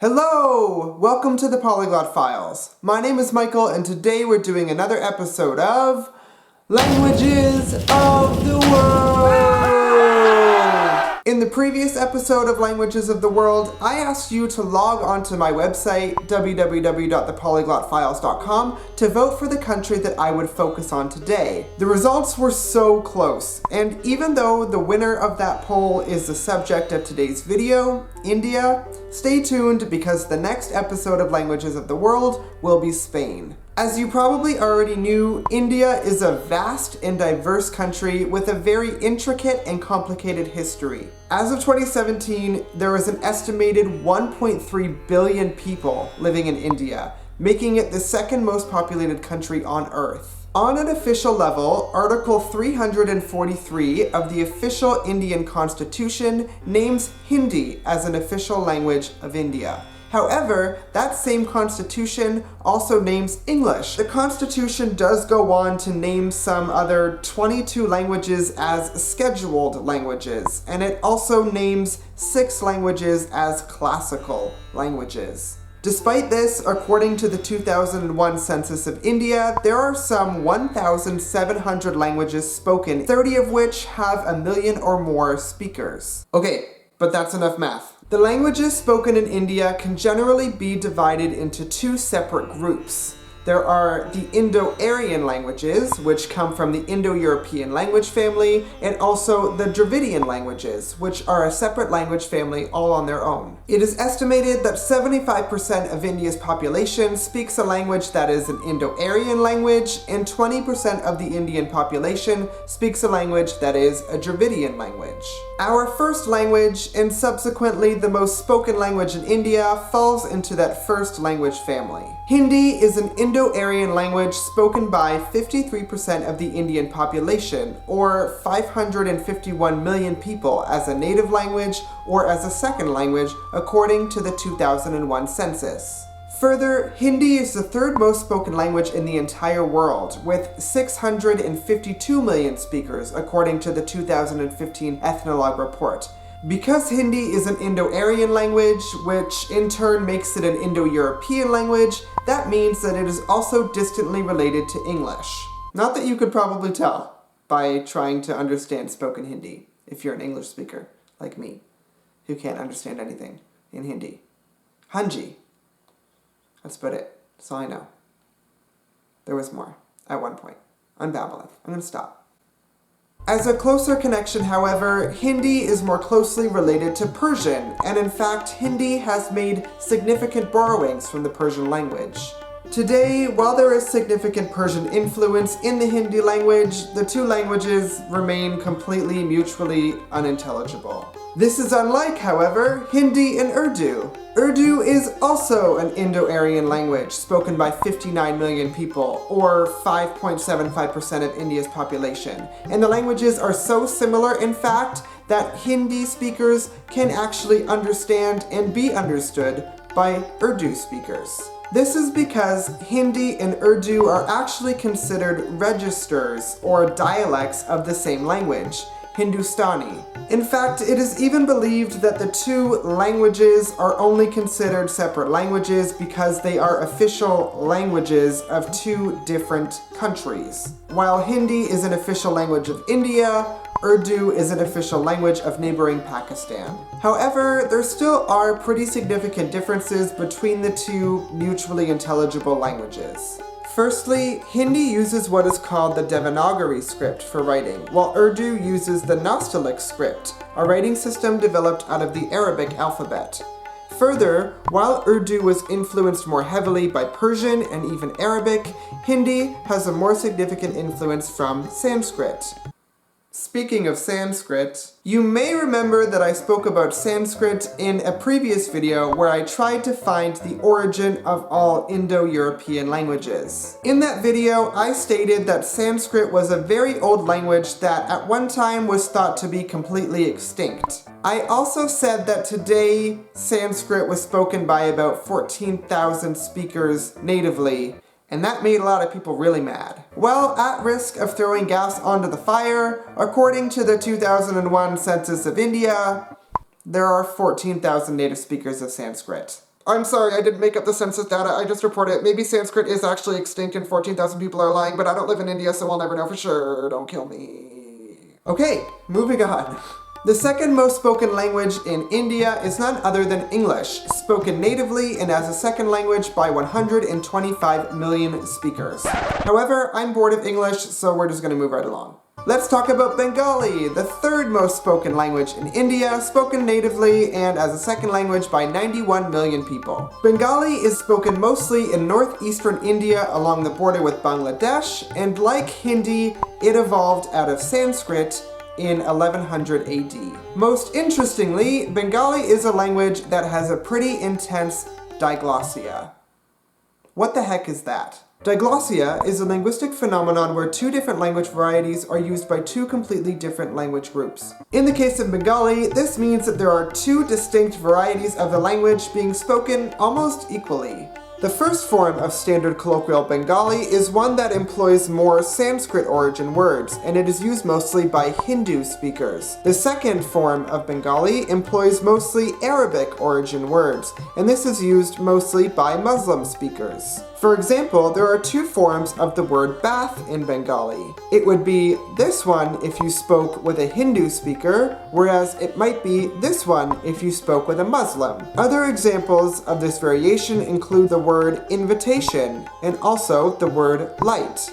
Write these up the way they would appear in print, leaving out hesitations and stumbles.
Hello! Welcome to the Polyglot Files. My name is Michael and today we're doing another episode of Languages of the World! In the previous episode of Languages of the World, I asked you to log onto my website, www.thepolyglotfiles.com, to vote for the country that I would focus on today. The results were so close, and even though the winner of that poll is the subject of today's video, India, stay tuned because the next episode of Languages of the World will be Spain. As you probably already knew, India is a vast and diverse country with a very intricate and complicated history. As of 2017, there was an estimated 1.3 billion people living in India, making it the second most populated country on Earth. On an official level, Article 343 of the official Indian Constitution names Hindi as an official language of India. However, that same constitution also names English. The constitution does go on to name some other 22 languages as scheduled languages, and it also names 6 languages as classical languages. Despite this, according to the 2001 Census of India, there are some 1,700 languages spoken, 30 of which have 1 million or more speakers. Okay, but that's enough math. The languages spoken in India can generally be divided into 2 separate groups. There are the Indo-Aryan languages, which come from the Indo-European language family, and also the Dravidian languages, which are a separate language family all on their own. It is estimated that 75% of India's population speaks a language that is an Indo-Aryan language, and 20% of the Indian population speaks a language that is a Dravidian language. Our first language, and subsequently the most spoken language in India, falls into that first language family. Hindi is an Indo-Aryan language spoken by 53% of the Indian population, or 551 million people as a native language or as a second language, according to the 2001 census. Further, Hindi is the third most spoken language in the entire world, with 652 million speakers, according to the 2015 Ethnologue report. Because Hindi is an Indo-Aryan language, which in turn makes it an Indo-European language, that means that it is also distantly related to English. Not that you could probably tell by trying to understand spoken Hindi, if you're an English speaker, like me, who can't understand anything in Hindi. Hanji. That's about it. That's all I know. There was more at one point. I'm babbling. I'm gonna stop. As a closer connection, however, Hindi is more closely related to Persian, and in fact, Hindi has made significant borrowings from the Persian language. Today, while there is significant Persian influence in the Hindi language, the two languages remain completely mutually unintelligible. This is unlike, however, Hindi and Urdu. Urdu is also an Indo-Aryan language spoken by 59 million people, or 5.75% of India's population. And the languages are so similar, in fact, that Hindi speakers can actually understand and be understood by Urdu speakers. This is because Hindi and Urdu are actually considered registers or dialects of the same language, Hindustani. In fact, it is even believed that the two languages are only considered separate languages because they are official languages of 2 different countries. While Hindi is an official language of India, Urdu is an official language of neighboring Pakistan. However, there still are pretty significant differences between the two mutually intelligible languages. Firstly, Hindi uses what is called the Devanagari script for writing, while Urdu uses the Nastaliq script, a writing system developed out of the Arabic alphabet. Further, while Urdu was influenced more heavily by Persian and even Arabic, Hindi has a more significant influence from Sanskrit. Speaking of Sanskrit, you may remember that I spoke about Sanskrit in a previous video where I tried to find the origin of all Indo-European languages. In that video, I stated that Sanskrit was a very old language that at one time was thought to be completely extinct. I also said that today, Sanskrit was spoken by about 14,000 speakers natively, and that made a lot of people really mad. Well, at risk of throwing gas onto the fire, according to the 2001 Census of India, there are 14,000 native speakers of Sanskrit. I'm sorry, I didn't make up the census data, I just reported it. Maybe Sanskrit is actually extinct and 14,000 people are lying, but I don't live in India, so I'll never know for sure. Don't kill me. Okay, moving on. The second most spoken language in India is none other than English, spoken natively and as a second language by 125 million speakers. However, I'm bored of English, so we're just gonna move right along. Let's talk about Bengali, the third most spoken language in India, spoken natively and as a second language by 91 million people. Bengali is spoken mostly in northeastern India along the border with Bangladesh, and like Hindi, it evolved out of Sanskrit in 1100 AD. Most interestingly, Bengali is a language that has a pretty intense diglossia. What the heck is that? Diglossia is a linguistic phenomenon where two different language varieties are used by two completely different language groups. In the case of Bengali, this means that there are two distinct varieties of the language being spoken almost equally. The first form of standard colloquial Bengali is one that employs more Sanskrit origin words, and it is used mostly by Hindu speakers. The second form of Bengali employs mostly Arabic origin words, and this is used mostly by Muslim speakers. For example, there are two forms of the word bath in Bengali. It would be this one if you spoke with a Hindu speaker, whereas it might be this one if you spoke with a Muslim. Other examples of this variation include the word invitation and also the word light.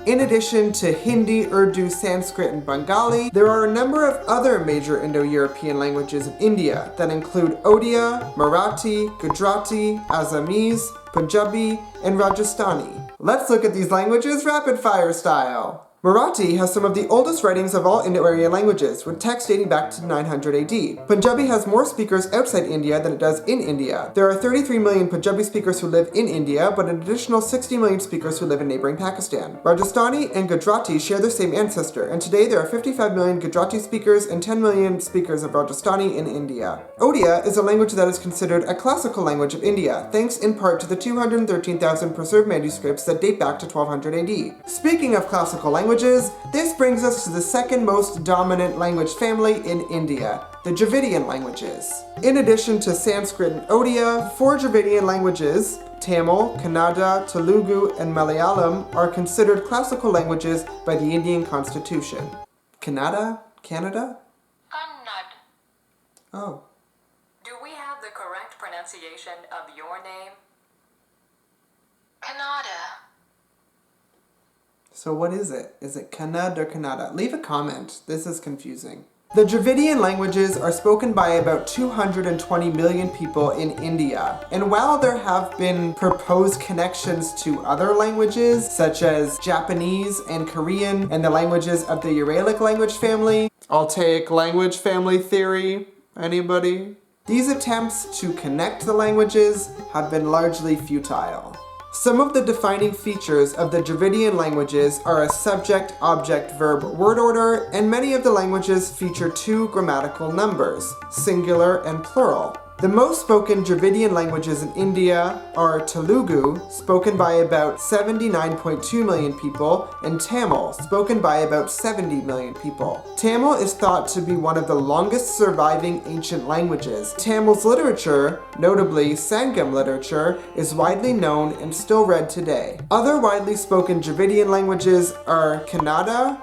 In addition to Hindi, Urdu, Sanskrit, and Bengali, there are a number of other major Indo-European languages in India that include Odia, Marathi, Gujarati, Assamese, Punjabi, and Rajasthani. Let's look at these languages rapid fire style. Marathi has some of the oldest writings of all Indo-Aryan languages, with text dating back to 900 AD. Punjabi has more speakers outside India than it does in India. There are 33 million Punjabi speakers who live in India, but an additional 60 million speakers who live in neighboring Pakistan. Rajasthani and Gujarati share the same ancestor, and today there are 55 million Gujarati speakers and 10 million speakers of Rajasthani in India. Odia is a language that is considered a classical language of India, thanks in part to the 213,000 preserved manuscripts that date back to 1200 AD. Speaking of classical languages, this brings us to the second most dominant language family in India, the Dravidian languages. In addition to Sanskrit and Odia, four Dravidian languages, Tamil, Kannada, Telugu, and Malayalam, are considered classical languages by the Indian Constitution. Kannada? Canada? Kannad. Oh. Do we have the correct pronunciation of your name? Kannada. So what is it? Is it Kannada or Kannada? Leave a comment. This is confusing. The Dravidian languages are spoken by about 220 million people in India. And while there have been proposed connections to other languages, such as Japanese and Korean and the languages of the Uralic language family, I'll take language family theory. Anybody? These attempts to connect the languages have been largely futile. Some of the defining features of the Dravidian languages are a subject-object-verb-word order, and many of the languages feature two grammatical numbers, singular and plural. The most spoken Dravidian languages in India are Telugu, spoken by about 79.2 million people, and Tamil, spoken by about 70 million people. Tamil is thought to be one of the longest surviving ancient languages. Tamil's literature, notably Sangam literature, is widely known and still read today. Other widely spoken Dravidian languages are Kannada,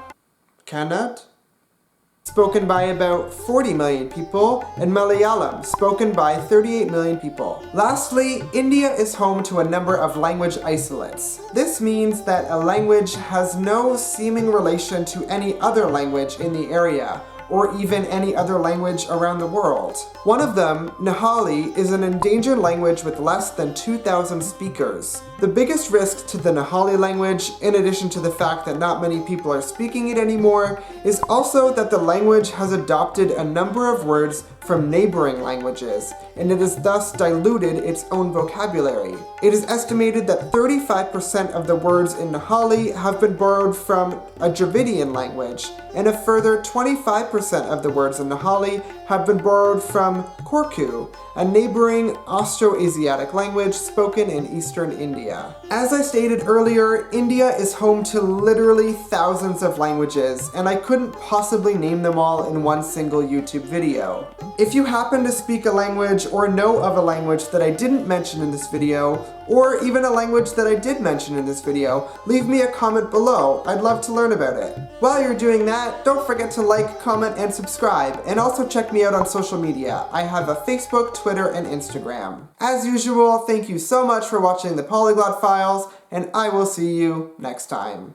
spoken by about 40 million people, and Malayalam, spoken by 38 million people. Lastly, India is home to a number of language isolates. This means that a language has no seeming relation to any other language in the area, or even any other language around the world. One of them, Nihali, is an endangered language with less than 2,000 speakers. The biggest risk to the Nihali language, in addition to the fact that not many people are speaking it anymore, is also that the language has adopted a number of words from neighboring languages, and it has thus diluted its own vocabulary. It is estimated that 35% of the words in Nihali have been borrowed from a Dravidian language, and a further 25% of the words in Nihali have been borrowed from Korku, a neighboring Austroasiatic language spoken in eastern India. As I stated earlier, India is home to literally thousands of languages, and I couldn't possibly name them all in one single YouTube video. If you happen to speak a language or know of a language that I didn't mention in this video, or even a language that I did mention in this video, leave me a comment below. I'd love to learn about it. While you're doing that, don't forget to like, comment, and subscribe, and also check me out on social media. I have a Facebook, Twitter, and Instagram. As usual, thank you so much for watching the Polyglot Files, and I will see you next time.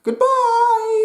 Goodbye!